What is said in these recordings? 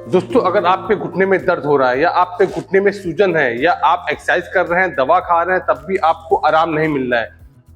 दोस्तों, अगर आपके घुटने में दर्द हो रहा है या आपके घुटने में सूजन है या आप एक्सरसाइज कर रहे हैं, दवा खा रहे हैं, तब भी आपको आराम नहीं मिल रहा है,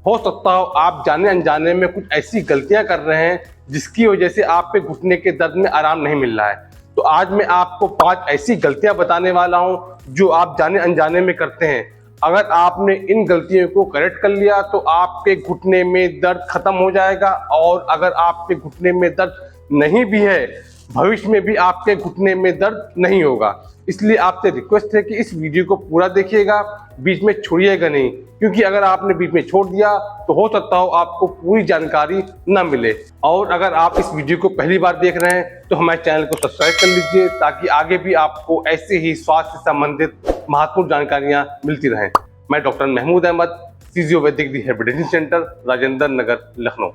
हो सकता हो आप जाने अनजाने में कुछ ऐसी गलतियां कर रहे हैं जिसकी वजह से आपके घुटने के दर्द में आराम नहीं मिल रहा है। तो आज मैं आपको 5 ऐसी गलतियां बताने वाला हूं जो आप जाने अनजाने में करते हैं। अगर आपने इन गलतियों को करेक्ट कर लिया तो आपके घुटने में दर्द खत्म हो जाएगा, और अगर आपके घुटने में दर्द नहीं भी है, भविष्य में भी आपके घुटने में दर्द नहीं होगा। इसलिए आपसे रिक्वेस्ट है कि इस वीडियो को पूरा देखिएगा, बीच में छोड़िएगा नहीं, क्योंकि अगर आपने बीच में छोड़ दिया तो हो सकता हो आपको पूरी जानकारी न मिले। और अगर आप इस वीडियो को पहली बार देख रहे हैं तो हमारे चैनल को सब्सक्राइब कर लीजिए, ताकि आगे भी आपको ऐसे ही स्वास्थ्य से संबंधित महत्वपूर्ण जानकारियां मिलती रहें। मैं डॉक्टर महमूद अहमद, फिजियो वैदिक रिहैबिलिटेशन सेंटर, राजेंद्र नगर, लखनऊ।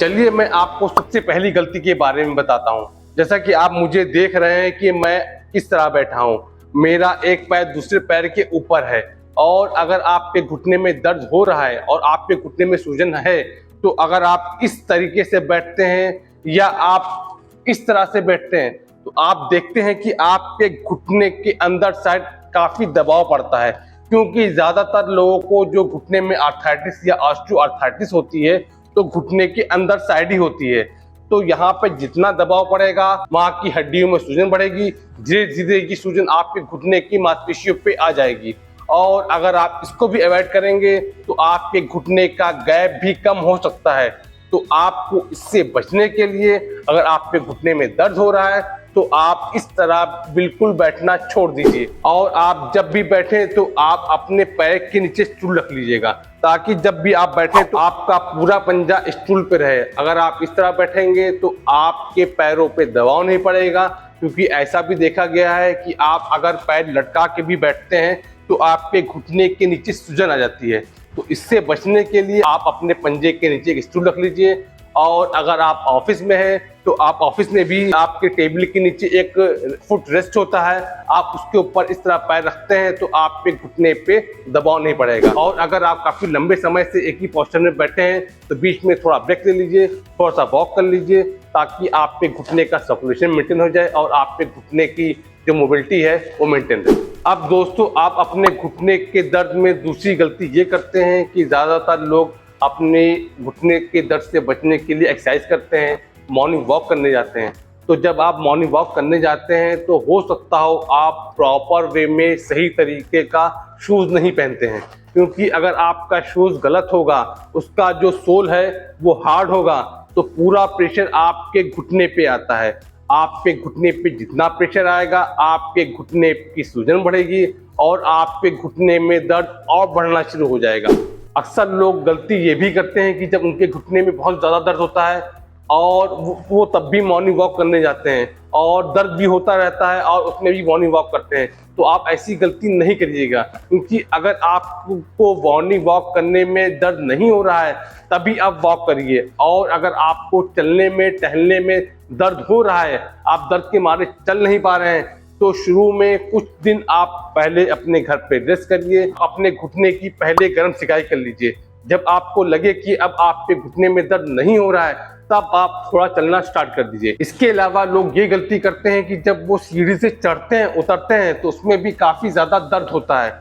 चलिए मैं आपको सबसे पहली गलती के बारे में बताता हूं। जैसा कि आप मुझे देख रहे हैं कि मैं किस तरह बैठा हूं, मेरा एक पैर दूसरे पैर के ऊपर है, और अगर आपके घुटने में दर्द हो रहा है और आपके घुटने में सूजन है, तो अगर आप इस तरीके से बैठते हैं या आप इस तरह से बैठते हैं तो आप देखते हैं कि आपके घुटने के अंदर साइड काफी दबाव पड़ता है, क्योंकि ज्यादातर लोगों को जो घुटने में आर्थराइटिस या ऑस्टियोआर्थराइटिस होती है तो घुटने के अंदर साइड ही होती है। तो यहाँ पे जितना दबाव पड़ेगा वहां की हड्डियों में सूजन बढ़ेगी, धीरे धीरे ये सूजन आपके घुटने की मांसपेशियों पे आ जाएगी, और अगर आप इसको भी अवॉइड करेंगे तो आपके घुटने का गैप भी कम हो सकता है। तो आपको इससे बचने के लिए, अगर आपके घुटने में दर्द हो रहा है तो आप इस तरह बिल्कुल बैठना छोड़ दीजिए, और आप जब भी बैठें तो आप अपने पैर के नीचे स्टूल रख लीजिएगा, ताकि जब भी आप बैठें तो आपका पूरा पंजा स्टूल पे रहे। अगर आप इस तरह बैठेंगे तो आपके पैरों पे दबाव नहीं पड़ेगा, क्योंकि ऐसा भी देखा गया है कि आप अगर पैर लटका के भी बैठते हैं तो आपके घुटने के नीचे सूजन आ जाती है। तो इससे बचने के लिए आप अपने पंजे के नीचे एक स्टूल रख लीजिए, और अगर आप ऑफिस में हैं तो आप ऑफिस में भी आपके टेबल के नीचे एक फुट रेस्ट होता है, आप उसके ऊपर इस तरह पैर रखते हैं तो आपके घुटने पे दबाव नहीं पड़ेगा। और अगर आप काफी लंबे समय से एक ही पोस्चर में बैठे हैं तो बीच में थोड़ा ब्रेक ले लीजिए, थोड़ा सा वॉक कर लीजिए, ताकि आपके घुटने का सर्कुलेशन मेंटेन हो जाए और आपके घुटने की जो मोबिलिटी है वो मेंटेन रहे। अब दोस्तों, आप अपने घुटने के दर्द में दूसरी गलती ये करते हैं कि ज्यादातर लोग अपने घुटने के दर्द से बचने के लिए एक्सरसाइज करते हैं, मॉर्निंग वॉक करने जाते हैं। तो जब आप मॉर्निंग वॉक करने जाते हैं तो हो सकता हो आप प्रॉपर वे में सही तरीके का शूज़ नहीं पहनते हैं, क्योंकि अगर आपका शूज़ गलत होगा, उसका जो सोल है वो हार्ड होगा, तो पूरा प्रेशर आपके घुटने पे आता है। आपके घुटने पे जितना प्रेशर आएगा आपके घुटने की सूजन बढ़ेगी और आपके घुटने में दर्द और बढ़ना शुरू हो जाएगा। अक्सर लोग गलती ये भी करते हैं कि जब उनके घुटने में बहुत ज़्यादा दर्द होता है और वो तब भी मॉर्निंग वॉक करने जाते हैं, और दर्द भी होता रहता है और उसमें भी मॉर्निंग वॉक करते हैं। तो आप ऐसी गलती नहीं करिएगा, क्योंकि अगर आपको मॉर्निंग वॉक करने में दर्द नहीं हो रहा है तभी आप वॉक करिए, और अगर आपको चलने में टहलने में दर्द हो रहा है, आप दर्द के मारे चल नहीं पा रहे हैं, तो शुरू में कुछ दिन आप पहले अपने घर पे रेस्ट करिए, अपने घुटने की पहले गर्म सिकाई कर लीजिए। जब आपको लगे कि अब आपके घुटने में दर्द नहीं हो रहा है तब आप थोड़ा चलना स्टार्ट कर दीजिए। इसके अलावा लोग ये गलती करते हैं कि जब वो सीढ़ी से चढ़ते हैं उतरते हैं तो उसमें भी काफ़ी ज़्यादा दर्द होता है।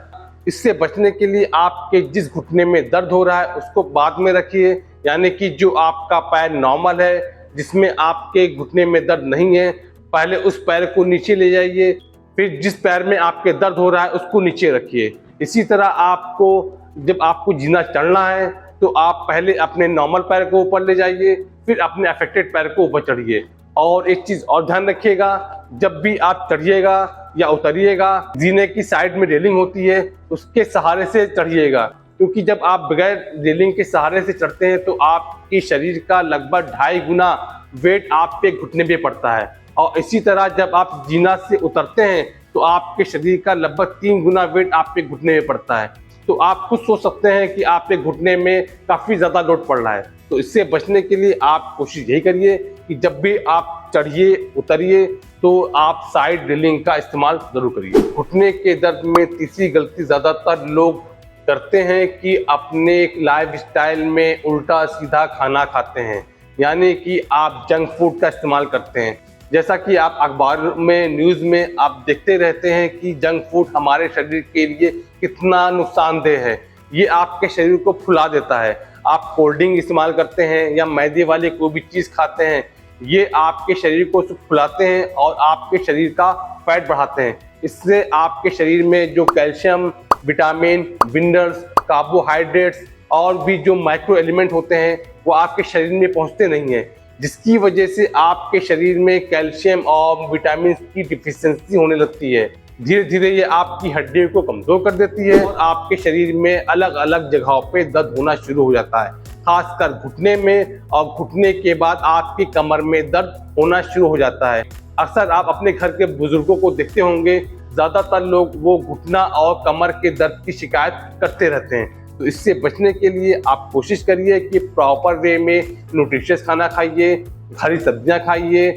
इससे बचने के लिए आपके जिस घुटने में दर्द हो रहा है उसको बाद में रखिए, यानी कि जो आपका पैर नॉर्मल है जिसमें आपके घुटने में दर्द नहीं है, पहले उस पैर को नीचे ले जाइए, फिर जिस पैर में आपके दर्द हो रहा है उसको नीचे रखिए। इसी तरह आपको जब आपको जीना चढ़ना है तो आप पहले अपने नॉर्मल पैर को ऊपर ले जाइए, फिर अपने अफेक्टेड पैर को ऊपर चढ़िए। और एक चीज़ और ध्यान रखिएगा, जब भी आप चढ़िएगा या उतरिएगा, जीने की साइड में रेलिंग होती है उसके सहारे से चढ़िएगा, क्योंकि जब आप बगैर रेलिंग के सहारे से चढ़ते हैं तो आपके शरीर का लगभग 2.5 गुना वेट आपके घुटने पे पड़ता है, और इसी तरह जब आप जीना से उतरते हैं तो आपके शरीर का लगभग 3 गुना वेट आपके घुटने में पड़ता है। तो आप खुद सोच सकते हैं कि आपके घुटने में काफ़ी ज़्यादा लोड पड़ रहा है। तो इससे बचने के लिए आप कोशिश यही करिए कि जब भी आप चढ़िए उतरिए तो आप साइड रेलिंग का इस्तेमाल ज़रूर करिए। घुटने के दर्द में तीसरी गलती ज़्यादातर लोग करते हैं कि अपने लाइफ स्टाइल में उल्टा सीधा खाना खाते हैं, यानी कि आप जंक फूड का इस्तेमाल करते हैं। जैसा कि आप अखबार में, न्यूज़ में आप देखते रहते हैं कि जंक फूड हमारे शरीर के लिए कितना नुकसानदेह है। ये आपके शरीर को फुला देता है। आप कोल्ड ड्रिंक इस्तेमाल करते हैं या मैदे वाले कोई भी चीज़ खाते हैं, ये आपके शरीर को फुलाते हैं और आपके शरीर का फैट बढ़ाते हैं। इससे आपके शरीर में जो कैल्शियम, विटामिन, मिनरल्स, कार्बोहाइड्रेट्स और भी जो माइक्रो एलिमेंट होते हैं वो आपके शरीर में पहुंचते नहीं हैं, जिसकी वजह से आपके शरीर में कैल्शियम और विटामिन की डिफिशियंसी होने लगती है। धीरे धीरे ये आपकी हड्डियों को कमजोर कर देती है और आपके शरीर में अलग अलग जगहों पे दर्द होना शुरू हो जाता है, खासकर घुटने में, और घुटने के बाद आपकी कमर में दर्द होना शुरू हो जाता है। अक्सर आप अपने घर के बुजुर्गों को देखते होंगे, ज़्यादातर लोग वो घुटना और कमर के दर्द की शिकायत करते रहते हैं। तो इससे बचने के लिए आप कोशिश करिए कि प्रॉपर वे में न्यूट्रिशियस खाना खाइए, हरी सब्जियां खाइए,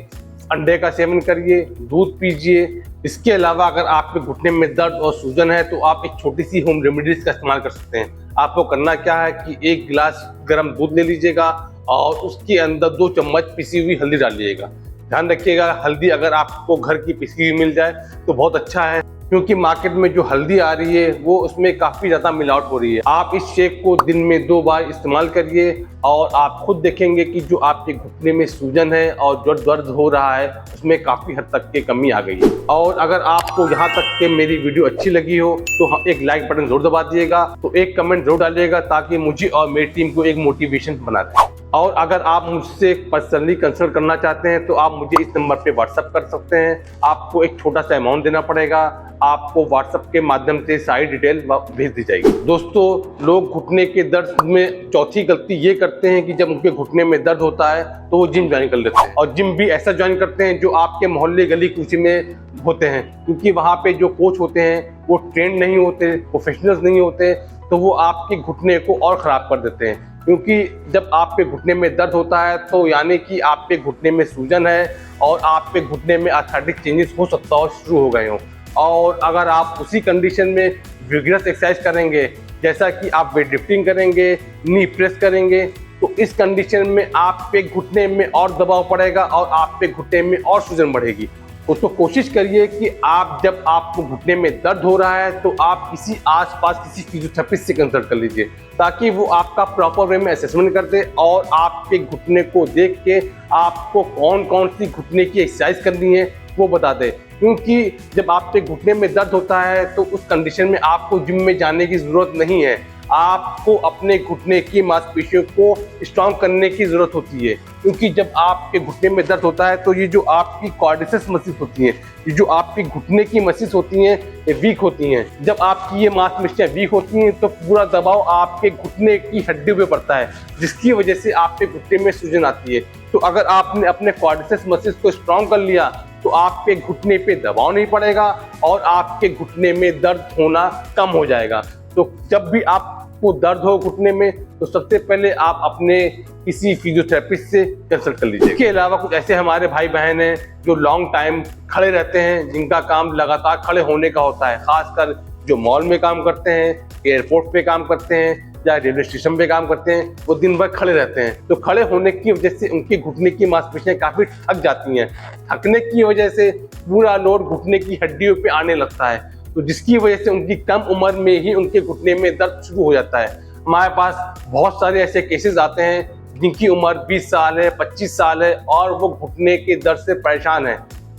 अंडे का सेवन करिए, दूध पीजिए। इसके अलावा अगर आपके घुटने में दर्द और सूजन है तो आप एक छोटी सी होम रेमेडीज का इस्तेमाल कर सकते हैं। आपको करना क्या है कि 1 गिलास गर्म दूध ले लीजिएगा और उसके अंदर 2 चम्मच पिसी हुई हल्दी डालिएगा। ध्यान रखिएगा, हल्दी अगर आपको घर की पिसी हुई मिल जाए तो बहुत अच्छा है, क्योंकि मार्केट में जो हल्दी आ रही है वो उसमें काफ़ी ज़्यादा मिलावट हो रही है। आप इस शेक को दिन में 2 बार इस्तेमाल करिए और आप खुद देखेंगे कि जो आपके घुटने में सूजन है और जो दर्द हो रहा है उसमें काफ़ी हद तक की कमी आ गई है। और अगर आपको यहाँ तक के मेरी वीडियो अच्छी लगी हो तो एक लाइक बटन जरूर दबा दिएगा, तो एक कमेंट जरूर डालिएगा ताकि मुझे और मेरी टीम को एक मोटिवेशन बना दे। और अगर आप मुझसे पर्सनली कंसल्ट करना चाहते हैं तो आप मुझे इस नंबर पे व्हाट्सअप कर सकते हैं। आपको एक छोटा सा अमाउंट देना पड़ेगा, आपको व्हाट्सएप के माध्यम से सारी डिटेल भेज दी जाएगी। दोस्तों, लोग घुटने के दर्द में चौथी गलती ये करते हैं कि जब उनके घुटने में दर्द होता है तो वो जिम ज्वाइन कर लेते हैं, और जिम भी ऐसा ज्वाइन करते हैं जो आपके मोहल्ले गली कूची में होते हैं, क्योंकि वहाँ पे जो कोच होते हैं वो ट्रेंड नहीं होते, प्रोफेशनल्स नहीं होते, तो वो आपके घुटने को और ख़राब कर देते हैं। क्योंकि जब आपके घुटने में दर्द होता है तो यानी कि आपके घुटने में सूजन है और आपके घुटने में आर्थराइटिक चेंजेस हो सकता हो शुरू हो गए हों। और अगर आप उसी कंडीशन में विगरस एक्सरसाइज करेंगे, जैसा कि आप वेट लिफ्टिंग करेंगे, नी प्रेस करेंगे, तो इस कंडीशन में आप पे घुटने में और दबाव पड़ेगा और आप पे घुटने में और सूजन बढ़ेगी। तो कोशिश करिए कि आप जब आपको घुटने में दर्द हो रहा है तो आप किसी आसपास किसी फिजियोथेरेपिस्ट से कंसल्ट कर लीजिए, ताकि वो आपका प्रॉपर वे में असेसमेंट कर दे और आपके घुटने को देख के आपको कौन कौन सी घुटने की एक्सरसाइज करनी है वो बता दे। क्योंकि जब आपके घुटने में दर्द होता है तो उस कंडीशन में आपको जिम में जाने की ज़रूरत नहीं है, आपको अपने घुटने की मांसपेशियों को स्ट्रॉन्ग करने की ज़रूरत होती है। क्योंकि जब आपके घुटने में दर्द होता है तो ये जो आपकी क्वाड्रिसेप्स मसल्स होती हैं, ये जो आपकी घुटने की मसल्स होती हैं, ये वीक होती हैं। जब आपकी ये मांसपेशियां वीक होती हैं तो पूरा दबाव आपके घुटने की हड्डी पे पड़ता है, जिसकी वजह से आपके घुटने में सूजन आती है। तो अगर आपने अपने क्वाड्रिसेप्स मसल्स को स्ट्रॉन्ग कर लिया तो आपके घुटने पे दबाव नहीं पड़ेगा और आपके घुटने में दर्द होना कम हो जाएगा। तो जब भी आपको दर्द हो घुटने में तो सबसे पहले आप अपने किसी फिजियोथेरेपिस्ट से कंसल्ट कर लीजिए। इसके अलावा कुछ ऐसे हमारे भाई बहन हैं जो लॉन्ग टाइम खड़े रहते हैं, जिनका काम लगातार खड़े होने का होता है, खासकर जो मॉल में काम करते हैं, एयरपोर्ट पे काम करते हैं या रेलवे स्टेशन पे काम करते हैं, वो दिन भर खड़े रहते हैं। तो खड़े होने की वजह से उनकी घुटने की मांसपेशियां काफ़ी थक जाती हैं। थकने की वजह से पूरा लोड घुटने की हड्डियों पे आने लगता है, तो जिसकी वजह से उनकी कम उम्र में ही उनके घुटने में दर्द शुरू हो जाता है। हमारे पास बहुत सारे ऐसे केसेस आते हैं जिनकी उम्र 20 साल है, 25 साल है और वो घुटने के दर्द से परेशान है।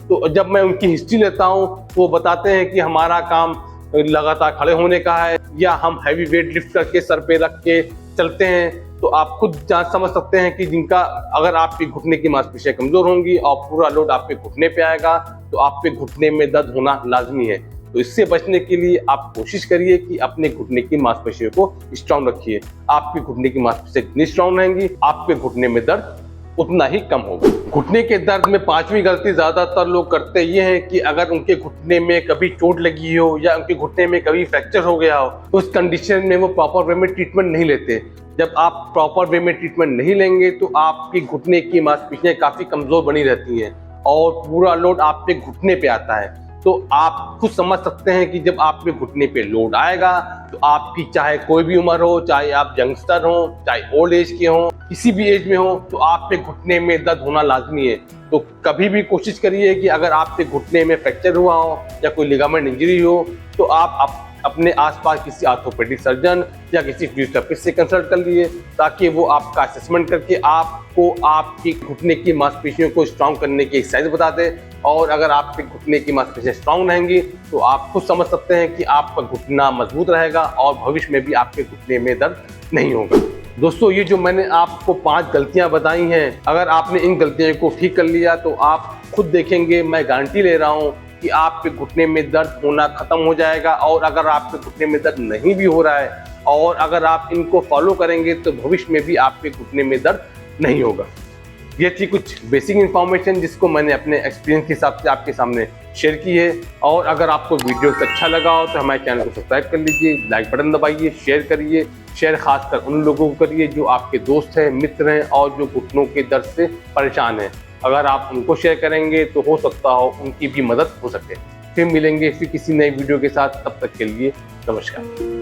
तो जब मैं उनकी हिस्ट्री लेता हूँ तो वो बताते हैं कि हमारा काम लगातार खड़े होने का है या हम हैवी वेट लिफ्ट करके सर पे रख के चलते हैं। तो आप खुद जान समझ सकते हैं कि जिनका अगर आपके घुटने की मांसपेशियां कमजोर होंगी और पूरा लोड आपके घुटने पे आएगा तो आपके घुटने में दर्द होना लाजमी है। तो इससे बचने के लिए आप कोशिश करिए कि अपने घुटने की मांसपेशियों को स्ट्रॉन्ग रखिए। आपके घुटने की मांसपेशियां जितनी स्ट्रॉन्ग रहेंगी आपके घुटने में दर्द उतना ही कम होगा। घुटने के दर्द में 5वीं गलती ज्यादातर लोग करते ये हैं कि अगर उनके घुटने में कभी चोट लगी हो या उनके घुटने में कभी फ्रैक्चर हो गया हो तो उस कंडीशन में वो प्रॉपर वे में ट्रीटमेंट नहीं लेते। जब आप प्रॉपर वे में ट्रीटमेंट नहीं लेंगे तो आपकी घुटने की मांसपेशियां काफी कमजोर बनी रहती हैं और पूरा लोड आपके घुटने पे आता है, तो आप खुद समझ सकते हैं कि जब आप पे घुटने पे लोड आएगा तो आपकी चाहे कोई भी उम्र हो, चाहे आप यंगस्टर हो, चाहे ओल्ड एज के हो, किसी भी एज में हो, तो आप पे घुटने में दर्द होना लाजमी है। तो कभी भी कोशिश करिए कि अगर आपके घुटने में फ्रैक्चर हुआ हो या कोई लिगामेंट इंजरी हो तो आप अपने आसपास किसी ऑर्थोपेडिक सर्जन या किसी फिजियोथेरेपिस्ट से कंसल्ट कर लिए, ताकि वो आपका असेसमेंट करके आपको आपकी घुटने की मांसपेशियों को स्ट्रांग करने की एक्सरसाइज बता दे। और अगर आपके घुटने की मांसपेशियां स्ट्रांग रहेंगी तो आप खुद समझ सकते हैं कि आपका घुटना मजबूत रहेगा और भविष्य में भी आपके घुटने में दर्द नहीं होगा। दोस्तों, ये जो मैंने आपको 5 गलतियां बताई हैं, अगर आपने इन गलतियों को ठीक कर लिया तो आप खुद देखेंगे, मैं गारंटी ले रहा हूं कि आपके घुटने में दर्द होना खत्म हो जाएगा। और अगर आपके घुटने में दर्द नहीं भी हो रहा है और अगर आप इनको फॉलो करेंगे तो भविष्य में भी आपके घुटने में दर्द नहीं होगा। ये थी कुछ बेसिक इन्फॉर्मेशन जिसको मैंने अपने एक्सपीरियंस के हिसाब से आपके सामने शेयर की है। और अगर आपको वीडियो अच्छा लगा हो तो हमारे चैनल को सब्सक्राइब कर लीजिए, लाइक बटन दबाइए, शेयर करिए। शेयर खासकर उन लोगों को करिए जो आपके दोस्त हैं, मित्र हैं और जो घुटनों के दर्द से परेशान हैं। अगर आप उनको शेयर करेंगे तो हो सकता हो उनकी भी मदद हो सके। फिर मिलेंगे फिर किसी नए वीडियो के साथ, तब तक के लिए नमस्कार।